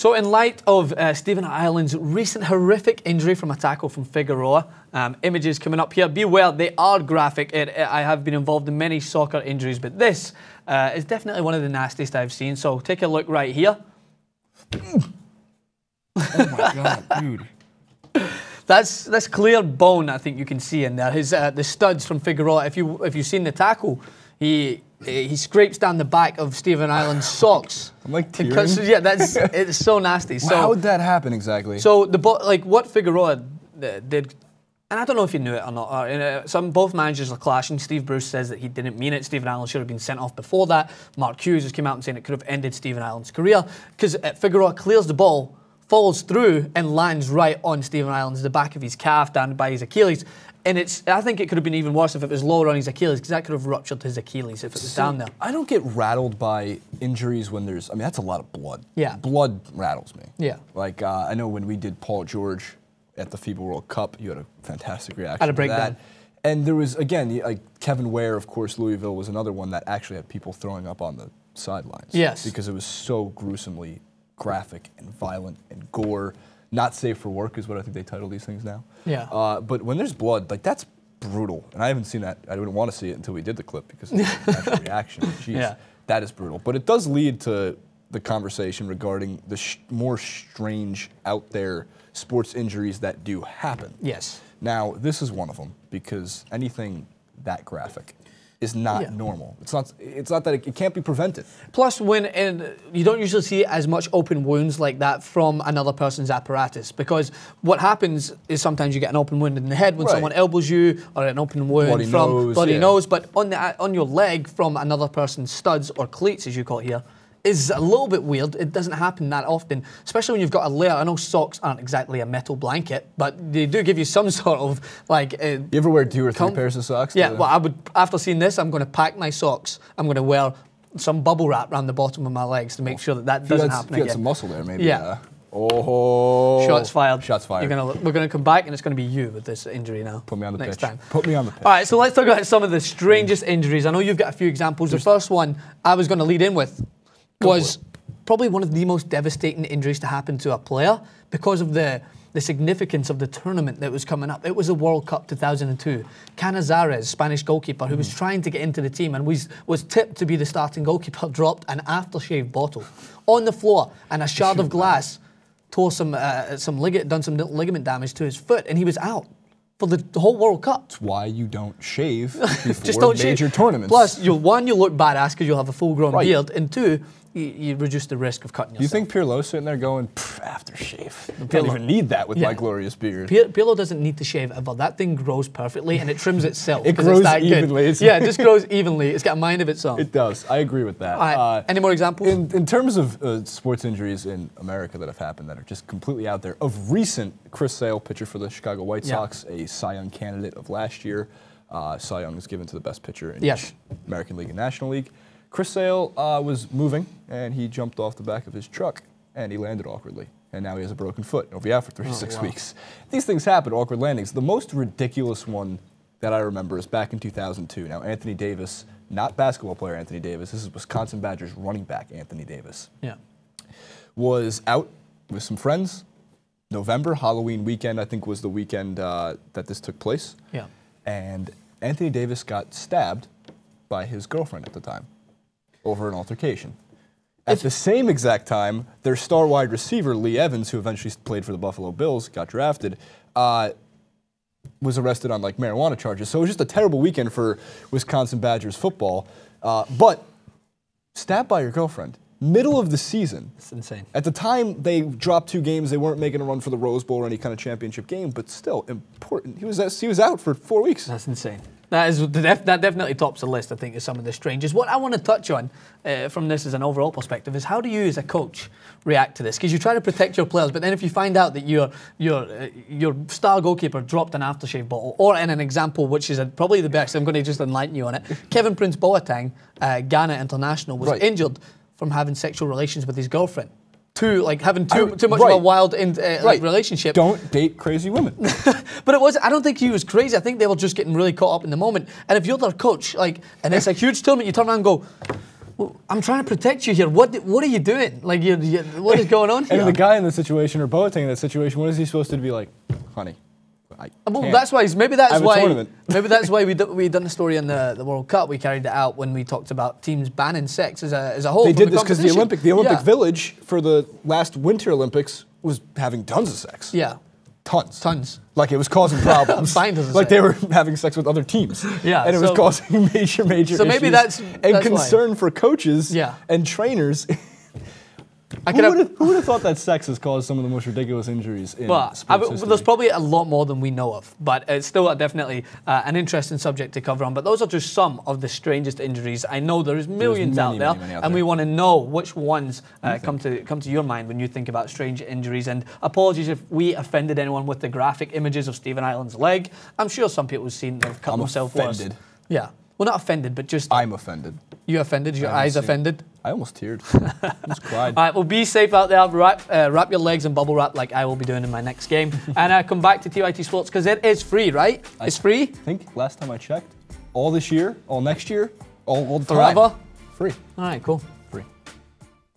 So in light of Stephen Ireland's recent horrific injury from a tackle from Figueroa, images coming up here, beware, they are graphic. I have been involved in many soccer injuries, but this is definitely one of the nastiest I've seen. So take a look right here. Oh my God, dude. That's clear bone, I think you can see in there. The studs from Figueroa, if you've seen the tackle, he scrapes down the back of Stephen Ireland's socks. I'm like tearing. Because, yeah, it's so nasty. So how would that happen exactly? So what Figueroa did, and I don't know if you knew it or not. Both managers are clashing. Steve Bruce says that he didn't mean it. Stephen Ireland should have been sent off before that. Mark Hughes has come out and saying it could have ended Stephen Ireland's career because Figueroa clears the ball, falls through, and lands right on Stephen Ireland's the back of his calf, down by his Achilles. And I think it could have been even worse if it was lower on his Achilles, because that could have ruptured his Achilles if it was down there. I don't get rattled by injuries when there's, I mean, that's a lot of blood. Yeah. Blood rattles me. Yeah. Like, I know when we did Paul George at the FIBA World Cup, you had a fantastic reaction I had a breakdown. And there was, again, like Kevin Ware, of course, Louisville was another one that actually had people throwing up on the sidelines. Yes. Because it was so gruesomely graphic and violent and gore. Not safe for work is what I think they title these things now. Yeah. But when there's blood, like that's brutal. And I haven't seen that. I didn't want to see it until we did the clip because of the natural reaction. Jeez, Yeah. that is brutal. But it does lead to the conversation regarding the more strange out there sports injuries that do happen. Yes. Now, this is one of them because anything that graphic is not normal. It's not that it can't be prevented. Plus, you don't usually see as much open wounds like that from another person's apparatus, because what happens is sometimes you get an open wound in the head when someone elbows you, or an open wound from bloody nose, but on your leg from another person's studs or cleats, as you call it here, is a little bit weird. It doesn't happen that often, especially when you've got a layer. I know socks aren't exactly a metal blanket, but they do give you some sort of like. You ever wear 2 or 3 pairs of socks? Yeah. Well, I would. After seeing this, I'm going to pack my socks. I'm going to wear some bubble wrap around the bottom of my legs to make sure that doesn't happen again. You got some muscle there, maybe. Yeah. Oh. Shots fired. Shots fired. We're going to come back, and it's going to be you with this injury now. Put me on the next pitch. time. Put me on the pitch. All right, so let's talk about some of the strangest injuries. I know you've got a few examples. The first one I was going to lead in with was probably one of the most devastating injuries to happen to a player because of the significance of the tournament that was coming up. It was a World Cup 2002. Canizares, Spanish goalkeeper, who was trying to get into the team and was tipped to be the starting goalkeeper, dropped an aftershave bottle on the floor, and a shard of glass tore done some ligament damage to his foot, and he was out for the whole World Cup. That's why you don't shave before major tournaments. Plus, you'll look badass because you'll have a full-grown beard, and 2, you reduce the risk of cutting yourself. Do you think Pirlo's sitting there going, aftershave? I don't even need that with my glorious beard. Pirlo doesn't need to shave ever. That thing grows perfectly and it trims itself. It grows evenly. It just grows evenly. It's got a mind of its own. It does. I agree with that. Any more examples? In terms of sports injuries in America that have happened that are just completely out there, of recent, Chris Sale, pitcher for the Chicago White Sox, a Cy Young candidate of last year. Cy Young is given to the best pitcher in each American League and National League. Chris Sale was moving, and he jumped off the back of his truck, and he landed awkwardly. And now he has a broken foot. He'll be out for 3 to 6 weeks. These things happen, awkward landings. The most ridiculous one that I remember is back in 2002. Now, Anthony Davis, not basketball player Anthony Davis, this is Wisconsin Badgers running back Anthony Davis, was out with some friends. November, Halloween weekend, I think was the weekend that this took place. Yeah. And Anthony Davis got stabbed by his girlfriend at the time over an altercation. At the same exact time, their star wide receiver, Lee Evans, who eventually played for the Buffalo Bills, got drafted, was arrested on like marijuana charges. So it was just a terrible weekend for Wisconsin Badgers football. But stabbed by your girlfriend, middle of the season. It's insane. At the time, they dropped 2 games. They weren't making a run for the Rose Bowl or any kind of championship game, but still important. He was out for 4 weeks. That's insane. That definitely tops the list, I think, of some of the strangest. What I want to touch on from this as an overall perspective is how do you as a coach react to this? Because you try to protect your players, but then if you find out that your star goalkeeper dropped an aftershave bottle, or in an example which is probably the best, I'm going to just enlighten you on it, Kevin Prince Boateng, Ghana international, was injured from having sexual relations with his girlfriend. Having too much of a wild relationship. Don't date crazy women. But I don't think he was crazy. I think they were just getting really caught up in the moment. And if you're their coach, and it's a huge tournament, you turn around and go, Well, I'm trying to protect you here. What are you doing? Like, what is going on here? And the guy in the situation, or Boateng in that situation, what is he supposed to be like? Honey, well, that's why. Maybe that's why. Maybe that's why we done the story in the World Cup. We carried it out when we talked about teams banning sex as a whole. They did this because the Olympic Village for the last Winter Olympics was having tons of sex. Yeah. Tons. Like it was causing problems. Like they were having sex with other teams. Yeah. And it was causing major issues. So maybe that's concern for coaches and trainers. Who would have thought that sex has caused some of the most ridiculous injuries in sports history? There's probably a lot more than we know of, but it's still definitely an interesting subject to cover on. But those are just some of the strangest injuries. I know there's millions out there, and we want to know which ones come to your mind when you think about strange injuries. And apologies if we offended anyone with the graphic images of Stephen Ireland's leg. I'm sure some people have seen they've cut themselves worse. Yeah. Well, not offended, but just... I'm offended. You offended? Your eyes offended? I almost teared. I almost cried. All right, well, be safe out there. Wrap your legs in bubble wrap like I will be doing in my next game. And come back to TYT Sports because it is free, right? It's free? I think last time I checked, all this year, all next year, all the time. Forever? Free. All right, cool.